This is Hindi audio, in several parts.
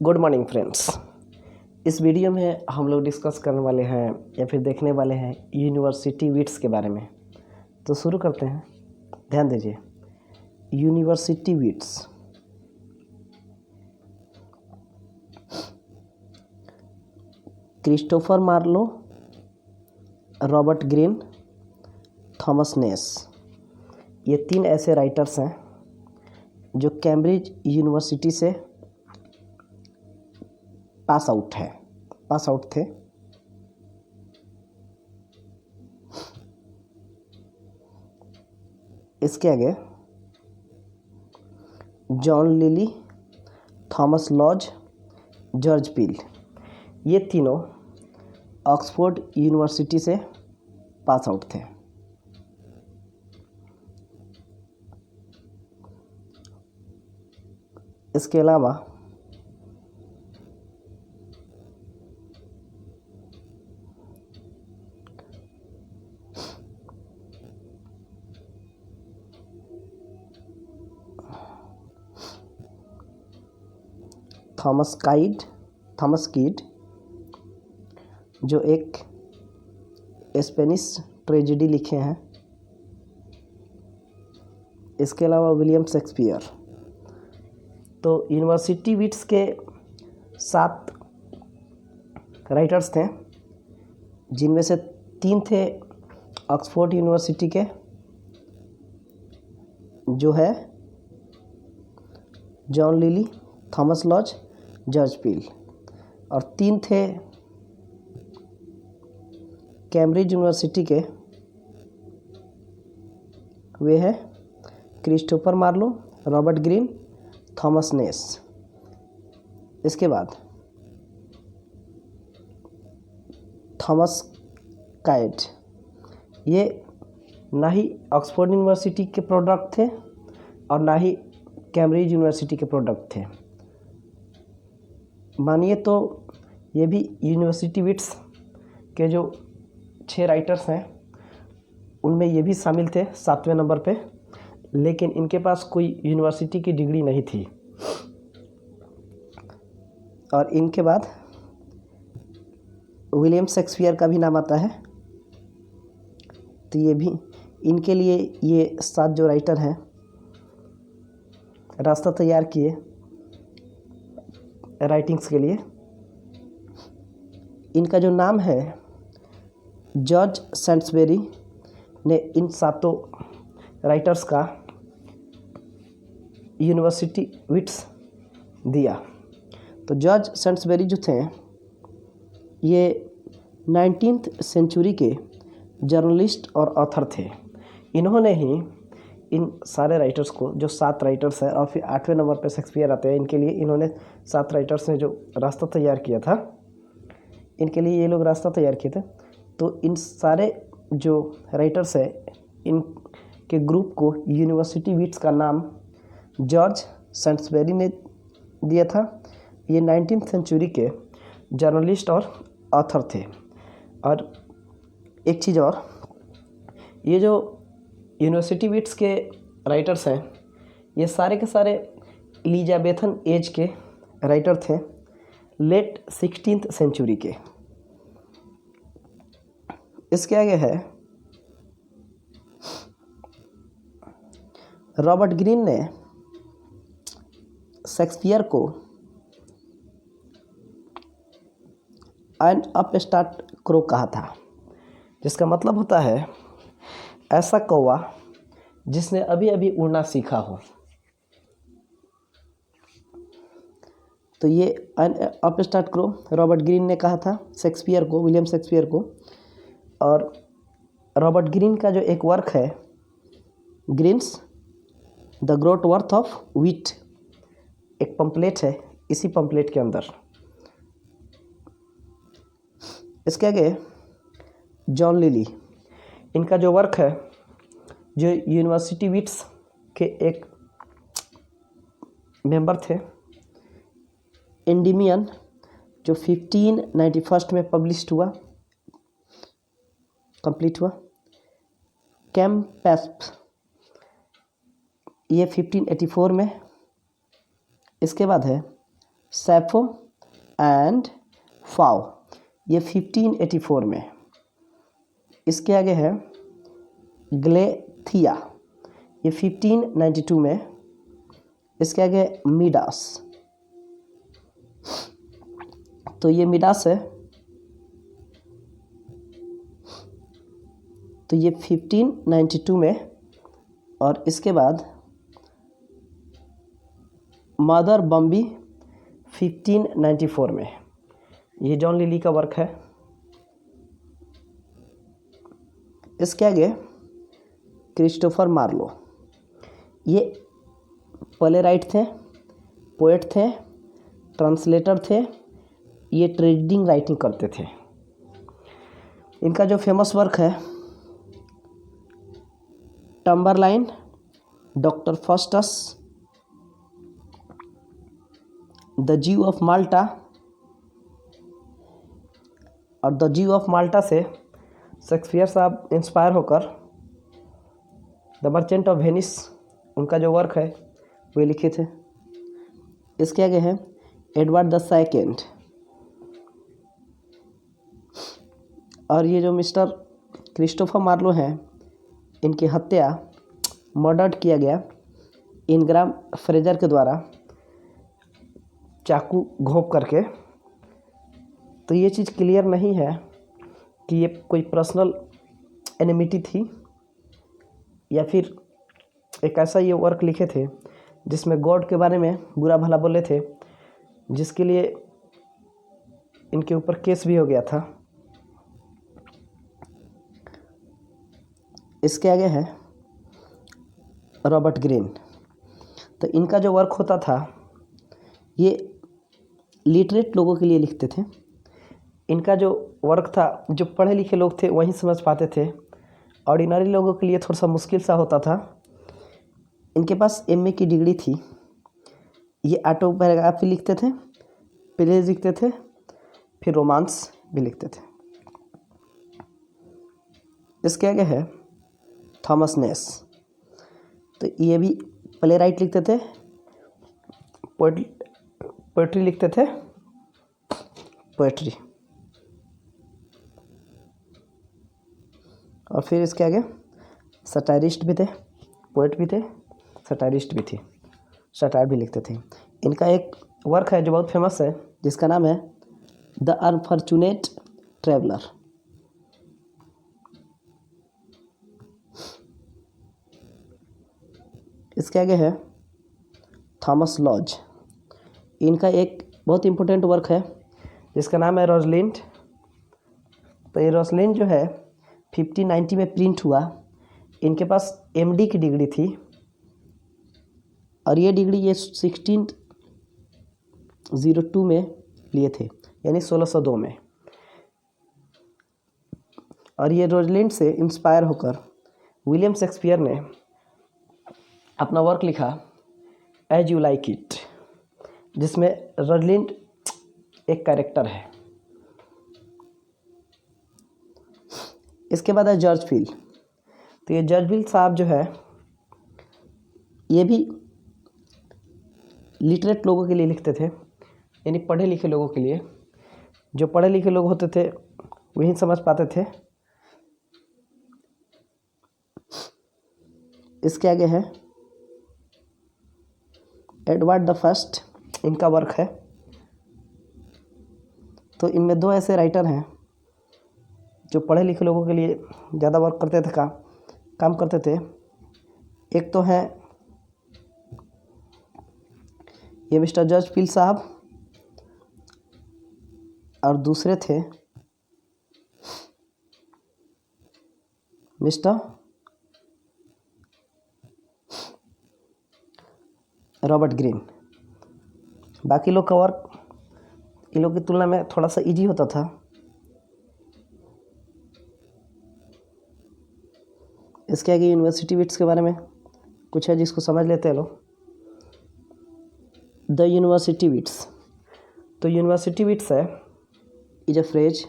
Good morning friends. इस वीडियो में हम लोग डिस्कस करने वाले हैं या फिर देखने वाले हैं यूनिवर्सिटी विट्स के बारे में। तो शुरू करते हैं। ध्यान दीजिए, University Wits. Christopher Marlowe, Robert Greene, Thomas Nashe, ये 3 ऐसे राइटर्स हैं जो कैम्ब्रिज यूनिवर्सिटी से पास आउट थे। इसके आगे John Lyly, Thomas Lodge, George पील, ये तीनों ऑक्सफोर्ड यूनिवर्सिटी से पास आउट थे। इसके अलावा थॉमस कीड जो एक स्पेनिश ट्रेजेडी लिखे हैं। इसके अलावा विलियम शेक्सपियर। तो यूनिवर्सिटी विट्स के 7 राइटर्स थे, जिनमें से 3 थे ऑक्सफोर्ड यूनिवर्सिटी के, जो है John Lyly, Thomas Lodge, George Peele, और 3 थे कैम्ब्रिज यूनिवर्सिटी के, वे हैं Christopher Marlowe, Robert Greene, Thomas Nashe. इसके बाद थॉमस काइड, ये ना ही ऑक्सफोर्ड यूनिवर्सिटी के प्रोडक्ट थे और ना ही कैम्ब्रिज यूनिवर्सिटी के प्रोडक्ट थे। मानिए तो ये भी यूनिवर्सिटी विट्स के जो 6 राइटर्स हैं उनमें ये भी शामिल थे 7वें नंबर पे, लेकिन इनके पास कोई यूनिवर्सिटी की डिग्री नहीं थी। और इनके बाद विलियम शेक्सपियर का भी नाम आता है। तो ये भी इनके लिए ये 7 जो राइटर हैं रास्ता तैयार किए राइटिंग्स के लिए। इनका जो नाम है, जॉर्ज सेंट्सबरी ने इन 7 राइटर्स का यूनिवर्सिटी विट्स दिया। तो जॉर्ज सेंट्सबरी जो थे, ये 19th सेंचुरी के जर्नलिस्ट और ऑथर थे। इन्होंने ही इन सारे राइटर्स को, जो 7 राइटर्स हैं, और फिर 8वें नंबर पे शेक्सपियर आते हैं, इनके लिए इन्होंने 7 राइटर्स ने जो रास्ता तैयार किया था, इनके लिए ये लोग रास्ता तैयार किए थे। तो इन सारे जो राइटर्स हैं, इनके ग्रुप को यूनिवर्सिटी विट्स का नाम जॉर्ज सेंट्सबरी ने दिया था। ये 19th सेंचुरी के जर्नलिस्ट और ऑथर थे। और एक चीज़ और, ये जो यूनिवर्सिटी विट्स के राइटर्स हैं, ये सारे के सारे एलिजाबेथन एज के राइटर थे, लेट 16th सेंचुरी के। इसके आगे है रॉबर्ट ग्रीन ने शेक्सपियर को एन अपस्टार्ट क्रो कहा था, जिसका मतलब होता है ऐसा कौवा जिसने अभी अभी उड़ना सीखा हो। तो ये N upstart crow Robert Greene ने कहा था शेक्सपियर को, विलियम शेक्सपियर को। और रॉबर्ट ग्रीन का जो एक वर्क है, Greene's the groat worth of wit, एक पंपलेट है, इसी पंपलेट के अंदर। इसके आगे जॉन लिली, इनका जो वर्क है, जो यूनिवर्सिटी विट्स के एक मेंबर थे, एंडीमियन, जो 1591 में कंप्लीट हुआ। कैम्पेस्प, ये 1584 में। इसके बाद है सैफो एंड फाओ, ये 1584 में। इसके आगे है ग्लेथिया, ये 1592 में। इसके आगे मिडास, तो ये मिडास है, तो ये 1592 में। और इसके बाद मदर बम्बी 1594 में। ये जॉन लिली का वर्क है। इसके आगे क्रिस्टोफर मार्लो, ये प्लेराइट थे, पोएट थे, ट्रांसलेटर थे, ये ट्रेडिंग राइटिंग करते थे। इनका जो फेमस वर्क है टम्बरलाइन, डॉक्टर फास्टस, द ज्यू ऑफ माल्टा, और द ज्यू ऑफ माल्टा से शेक्सपियर साहब इंस्पायर होकर द मर्चेंट ऑफ वेनिस, उनका जो वर्क है वे लिखे थे। इसके आगे है एडवर्ड द सेकेंड, और ये जो मिस्टर क्रिस्टोफर मार्लो हैं, इनकी हत्या मर्डर्ड किया गया इनग्राम फ्रेजर के द्वारा चाकू घोंप करके। तो ये चीज़ क्लियर नहीं है कि ये कोई पर्सनल एनिमिटी थी या फिर एक ऐसा ये वर्क लिखे थे जिसमें गॉड के बारे में बुरा भला बोले थे, जिसके लिए इनके ऊपर केस भी हो गया था। इसके आगे है रॉबर्ट ग्रीन। तो इनका जो वर्क होता था ये लिटरेट लोगों के लिए लिखते थे। इनका जो वर्क था जो पढ़े लिखे लोग थे वही समझ पाते थे, ऑर्डिनरी लोगों के लिए थोड़ा सा मुश्किल सा होता था। इनके पास एमए की डिग्री थी। ये ऑटोबायोग्राफी लिखते थे, प्लेज लिखते थे, फिर रोमांस भी लिखते थे। इसके आगे है थॉमस नेस। तो ये भी प्ले राइट लिखते थे, पोएट्री लिखते थे, पोएट्री। और फिर इसके आगे सटायरिस्ट भी थे, पोएट भी थे, सटायरिस्ट भी थी, सटायर भी लिखते थे। इनका एक वर्क है जो बहुत फेमस है, जिसका नाम है द अनफॉर्चुनेट ट्रैवलर। इसके आगे है थॉमस लॉज। इनका एक बहुत इम्पोर्टेंट वर्क है जिसका नाम है रोजलिंड। तो ये रोजलिंड जो है 1590 में प्रिंट हुआ। इनके पास एमडी की डिग्री थी और ये डिग्री ये 1602 में लिए थे, यानी 1602 में। और ये रोजलिंड से इंस्पायर होकर विलियम शेक्सपियर ने अपना वर्क लिखा एज यू लाइक इट, जिसमें रोजलिंड एक कैरेक्टर है। इसके बाद है जॉर्ज फील। तो ये जॉर्ज फील साहब जो है ये भी लिटरेट लोगों के लिए लिखते थे, यानी पढ़े लिखे लोगों के लिए। जो पढ़े लिखे लोग होते थे वही समझ पाते थे। इसके आगे है एडवर्ड द फर्स्ट, इनका वर्क है। तो इनमें दो ऐसे राइटर हैं जो पढ़े लिखे लोगों के लिए ज़्यादा वर्क करते थे, काम करते थे। एक तो है ये मिस्टर जॉर्ज फील साहब, और दूसरे थे मिस्टर रॉबर्ट ग्रीन। बाकी लोग का वर्क इन लोग की तुलना में थोड़ा सा इजी होता था। इसके आगे यूनिवर्सिटी विट्स के बारे में कुछ है जिसको समझ लेते हैं लोग। The university wits. तो यूनिवर्सिटी विट्स है इज अ फ्रेज,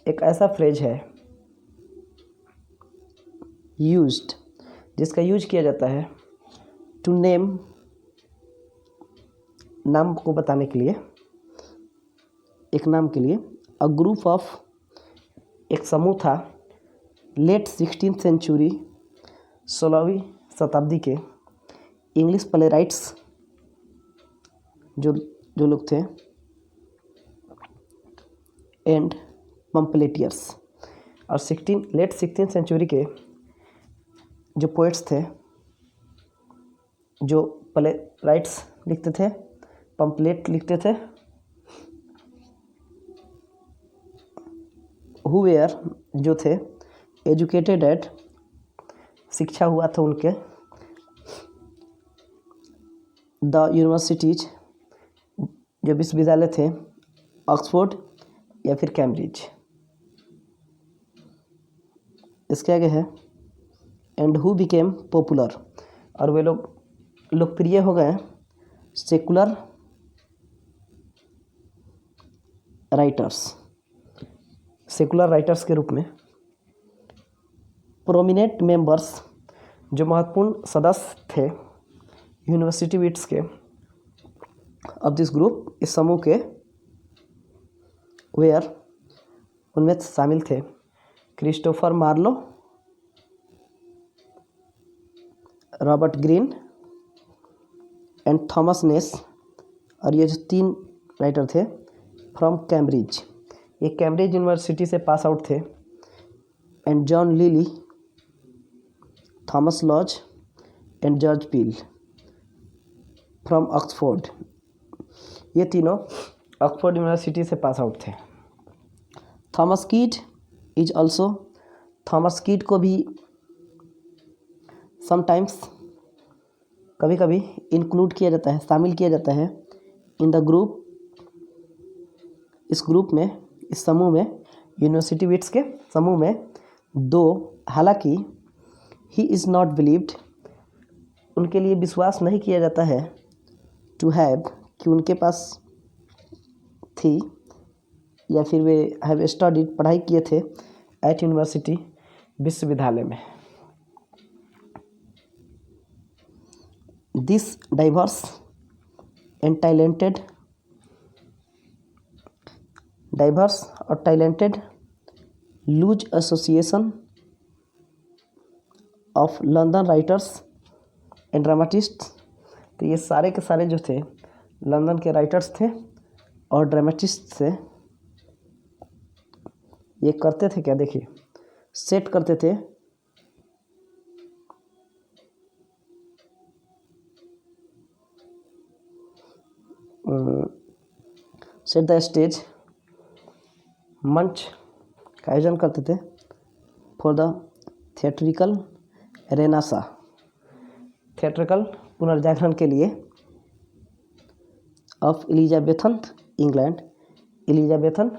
एक ऐसा फ्रेज है यूज्ड, जिसका यूज किया जाता है टू नेम नाम को बताने के लिए, एक नाम के लिए, अ ग्रुप ऑफ, एक समूह था, लेट 16th सेंचुरी, 16वीं शताब्दी के इंग्लिश प्ले राइट्स जो लोग थे, एंड पम्पलेटियर्स, और लेट 16th सेंचुरी के जो पोइट्स थे, जो प्ले राइट्स लिखते थे, पम्पलेट लिखते थे, हु वेयर, जो थे, एजुकेटेड एट, शिक्षा हुआ था उनके, द यूनिवर्सिटीज, जो विश्वविद्यालय थे, ऑक्सफोर्ड या फिर कैम्ब्रिज। इसके आगे है एंड हु बिकेम पॉपुलर, और वे लोग लोकप्रिय हो गए सेकुलर राइटर्स, सेकुलर राइटर्स के रूप में। प्रोमिनेंट मेंबर्स, जो महत्वपूर्ण सदस्य थे यूनिवर्सिटी विट्स के, ऑफ दिस ग्रुप, इस समूह के, वेयर, उनमें शामिल थे Christopher Marlowe, Robert Greene and Thomas Nashe, और ये जो 3 राइटर थे फ्रॉम कैम्ब्रिज, ये कैम्ब्रिज यूनिवर्सिटी से पास आउट थे, and John Lyly, Thomas Lodge and George Peele from Oxford, ये तीनों ऑक्सफोर्ड यूनिवर्सिटी से पास आउट थे। Thomas Kyd is also, Thomas Kyd को भी समटाइम्स, कभी कभी इंक्लूड किया जाता है, शामिल किया जाता है इन द ग्रुप, इस ग्रुप में, इस समूह में, यूनिवर्सिटी विट्स के समूह में। दो, हालांकि ही इज़ नॉट बिलीव्ड, उनके लिए विश्वास नहीं किया जाता है, टू हैव, कि उनके पास थी, या फिर वे हैव स्टडीड, पढ़ाई किए थे, एट यूनिवर्सिटी, विश्वविद्यालय में। This diverse and talented, diverse और talented loose association of London writers and dramatist, तो ये सारे के सारे जो थे लंदन के राइटर्स थे और ड्रामाटिस्ट थे। ये करते थे क्या, देखिए, सेट करते थे सेट द स्टेज, मंच का आयोजन करते थे, for the theatrical Renaissance, theatrical पुनर्जागरण के लिए, of Elizabethan England, Elizabethan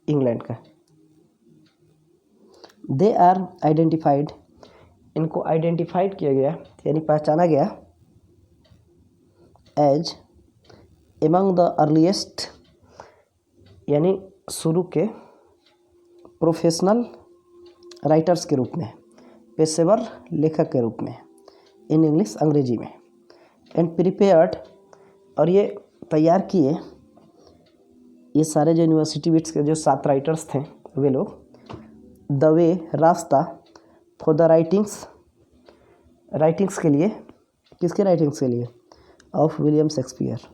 England का। दे आर आइडेंटिफाइड, इनको आइडेंटिफाइड किया गया, यानी पहचाना गया, एज एमंग द अर्लीस्ट, यानी शुरू के प्रोफेशनल राइटर्स के रूप में, पेशेवर लेखक के रूप में, इन इंग्लिश, अंग्रेजी में, एंड प्रिपेयर्ड, और ये तैयार किए, ये सारे जो यूनिवर्सिटी विट्स के जो 7 राइटर्स थे, वे लोग, द वे, रास्ता, फॉर द राइटिंग्स के लिए, किसके राइटिंग्स के लिए, of William Shakespeare,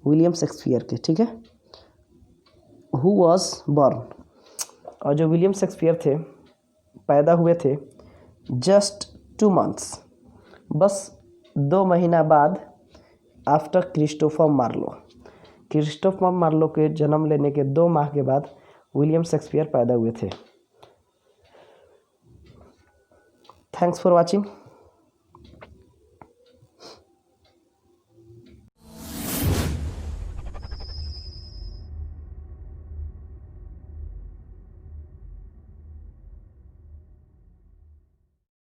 William Shakespeare के, ठीक है। हु वॉज बॉर्न, और जो विलियम शेक्सपियर थे, पैदा हुए थे जस्ट 2 months, बस 2 महीना बाद, after Christopher Marlowe, Christopher Marlowe के जन्म लेने के 2 माह के बाद विलियम शेक्सपियर पैदा हुए थे। Thanks for watching.